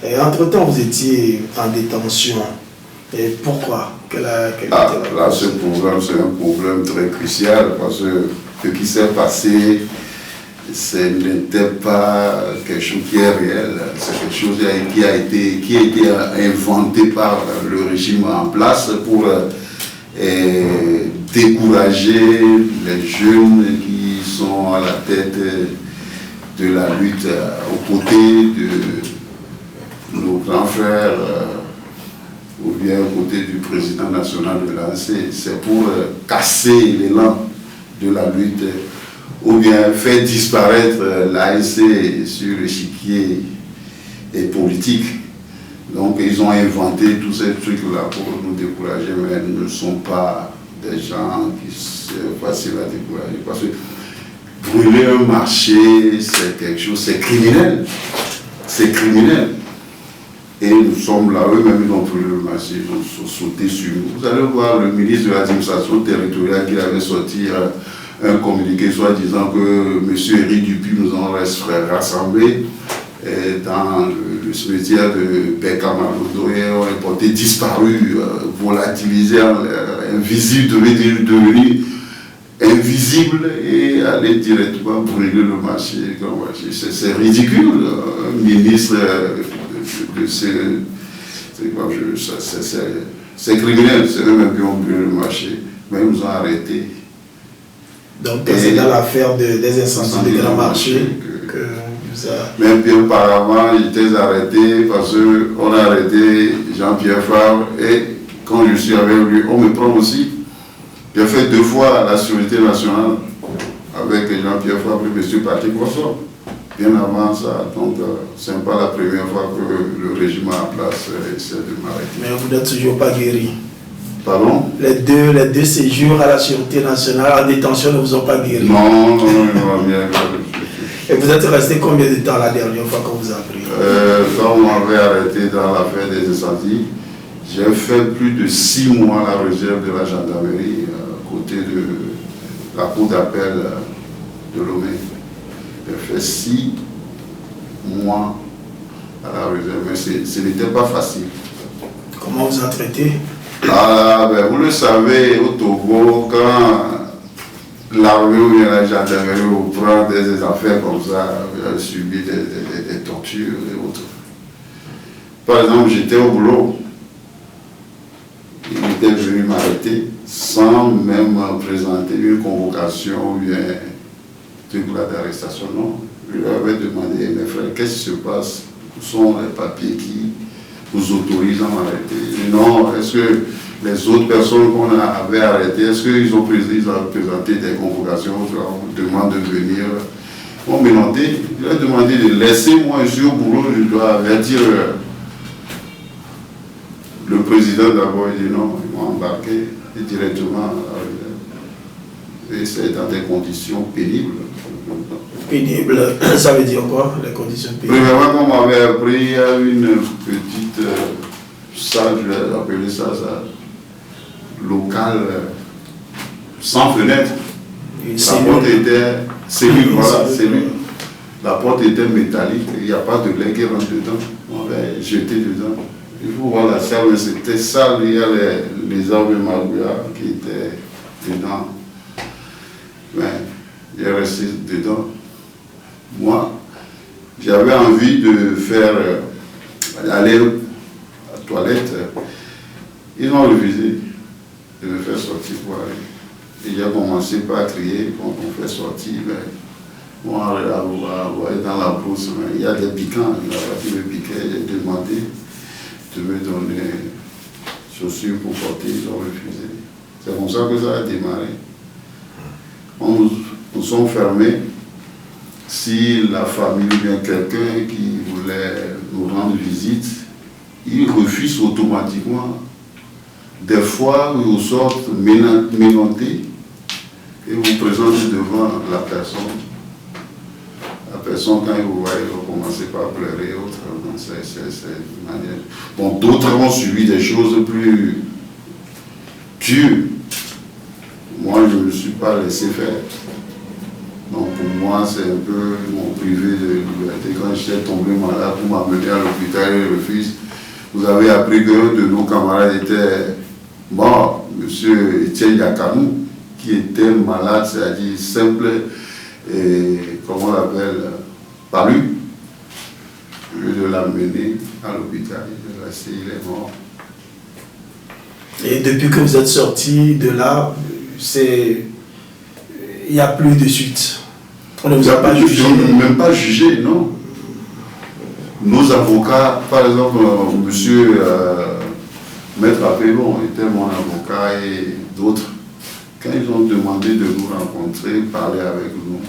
Et entre-temps, vous étiez en détention. Et pourquoi? Là, ce problème, c'est un problème très crucial parce que ce qui s'est passé, ce n'était pas quelque chose qui est réel, c'est quelque chose qui a été inventé par le régime en place pour décourager les jeunes qui sont à la tête de la lutte aux côtés de nos grands frères ou bien aux côtés du président national de l'ANC. C'est pour casser l'élan de la lutte ou bien faire disparaître l'ANC sur l'échiquier politique. Donc ils ont inventé tous ces trucs-là pour nous décourager, mais ils ne sont pas des gens qui sont faciles à décourager. Parce que brûler un marché, c'est quelque chose, c'est criminel. C'est criminel. Et nous sommes là, eux-mêmes ils ont brûlé le marché, ils ont sauté sur nous. Vous allez voir le ministre de l'administration territoriale qui avait sorti un communiqué soi-disant que M. Éric Dupuis nous en rassemblés dans le cimetière de Bekamarodo et ont porté disparu, volatilisé, invisible, devenu invisible et aller directement brûler le marché. C'est ridicule, un ministre c'est criminel, c'est eux-mêmes qui ont brûlé le marché, mais ils nous ont arrêtés. Donc c'est dans l'affaire des incendies de Grand Marché que vous avez... Même bien auparavant, j'étais arrêté parce qu'on a arrêté Jean-Pierre Favre et quand je suis avec lui, on me prend aussi. J'ai fait 2 fois la sécurité nationale avec Jean-Pierre Favre et M. Patrick Boisson. Bien avant ça, donc ce n'est pas la première fois que le régime en place essaie de m'arrêter. Mais vous n'êtes toujours pas guéri. Pardon? Les deux séjours à la Sûreté nationale en détention ne vous ont pas guéri. Non, bien. Et vous êtes resté combien de temps la dernière fois qu'on vous a pris? Quand on m'avait arrêté dans l'affaire des incendies, j'ai fait plus de 6 mois à la réserve de la gendarmerie, à côté de la cour d'appel de Lomé. J'ai fait 6 mois à la réserve, mais ce n'était pas facile. Comment vous a traité? Vous le savez, au Togo, quand l'armée ou bien la gendarmerie vous prend des affaires comme ça, vous avez subi des tortures et autres. Par exemple, j'étais au boulot, il était venu m'arrêter sans même présenter une convocation ou bien truc d'arrestation. Non, je lui avais demandé, mes frères, qu'est-ce qui se passe? Où sont les papiers qui vous autorisent à m'arrêter? Non, est-ce que les autres personnes qu'on avait arrêtées, est-ce qu'ils ont présenté des convocations? On me demande de venir. On m'a demandé, je lui ai demandé de laisser moi, je suis au boulot, je dois avertir le président d'abord. Il dit non, ils m'ont embarqué directement. Et c'est dans des conditions pénibles. Pénible, ça veut dire quoi, les conditions pénibles? Premièrement, on m'avait appris à une petite salle, je vais appeler ça locale, sans fenêtre. La porte était cellule, voilà, cellule. La porte était métallique, il n'y a pas de lait qui rentre dedans. On avait jeté dedans. Il faut voir la salle, mais c'était sale, il y a les arbres magouillards qui étaient dedans. Mais il est resté dedans. Moi, j'avais envie de faire aller à la toilette. Ils ont refusé de me faire sortir pour aller. Et j'ai commencé par crier quand on fait sortir. Moi, dans la brousse, il y a des piquants. Il a battu le piquet, j'ai demandé de me donner chaussures pour porter. Ils ont refusé. C'est comme ça que ça a démarré. Nous sommes fermés. Si la famille ou bien quelqu'un qui voulait nous rendre visite, il refuse automatiquement. Des fois, vous sortez menotté et vous présentez devant la personne. La personne, quand vous voyez, va commencer par pleurer. C'est une manière. Bon, d'autres ont subi des choses plus dures. Moi, je ne me suis pas laissé faire. Donc pour moi, c'est un peu mon privé de liberté. Quand j'étais tombé malade, pour m'amener à l'hôpital et le fils, vous avez appris qu'un de nos camarades était mort, M. Etienne Yakanou, qui était malade, c'est-à-dire simple, et comment on l'appelle, palu. Au lieu de l'amener à l'hôpital, il est mort. Et depuis que vous êtes sorti de là, il n'y a plus de suite. On ne vous a pas jugé. Même pas jugé, non. Nos avocats, par exemple, monsieur Maître Appelon était mon avocat et d'autres, quand ils ont demandé de nous rencontrer, parler avec nous,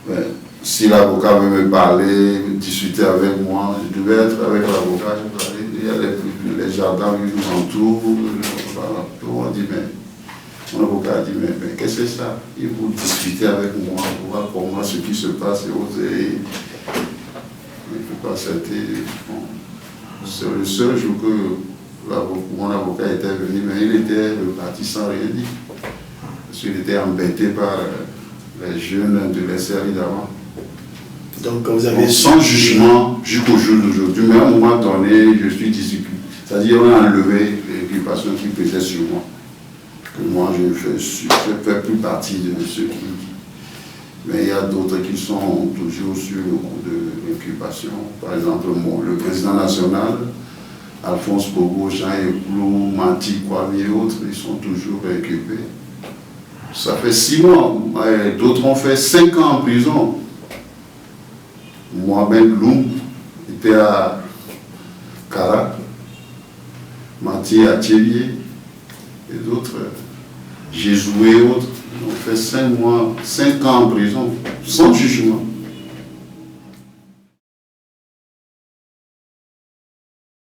ben, si l'avocat veut me parler, discuter avec moi, je devais être avec l'avocat, il y a les jardins qui nous entourent, voilà. On dit, mais mon avocat a dit, mais qu'est-ce que c'est ça? Il faut discuter avec moi, voir comment ce qui se passe et autres. Il ne faut pas accepter. Bon. C'est le seul jour que mon avocat était venu, mais il était reparti sans rien dire. Parce qu'il était embêté par les jeunes de la série d'avant. Donc vous avez... sans jugement jusqu'au jour d'aujourd'hui, mais à un moment donné, je suis discipliné. C'est-à-dire on a enlevé l'occupation qui pesait sur moi. Que moi je ne fais plus partie de ceux qui... Mais il y a d'autres qui sont toujours sur le coup de l'occupation. Par exemple, le président national, Alphonse Bogo, Jean Eplou, Manti Kwame et autres, ils sont toujours occupés. Ça fait 6 mois. D'autres ont fait 5 ans en prison. Mohamed Loum était à Kara, Manti à Thiélié et d'autres. Jésus et autres, ils ont fait 5 ans en prison, sans jugement.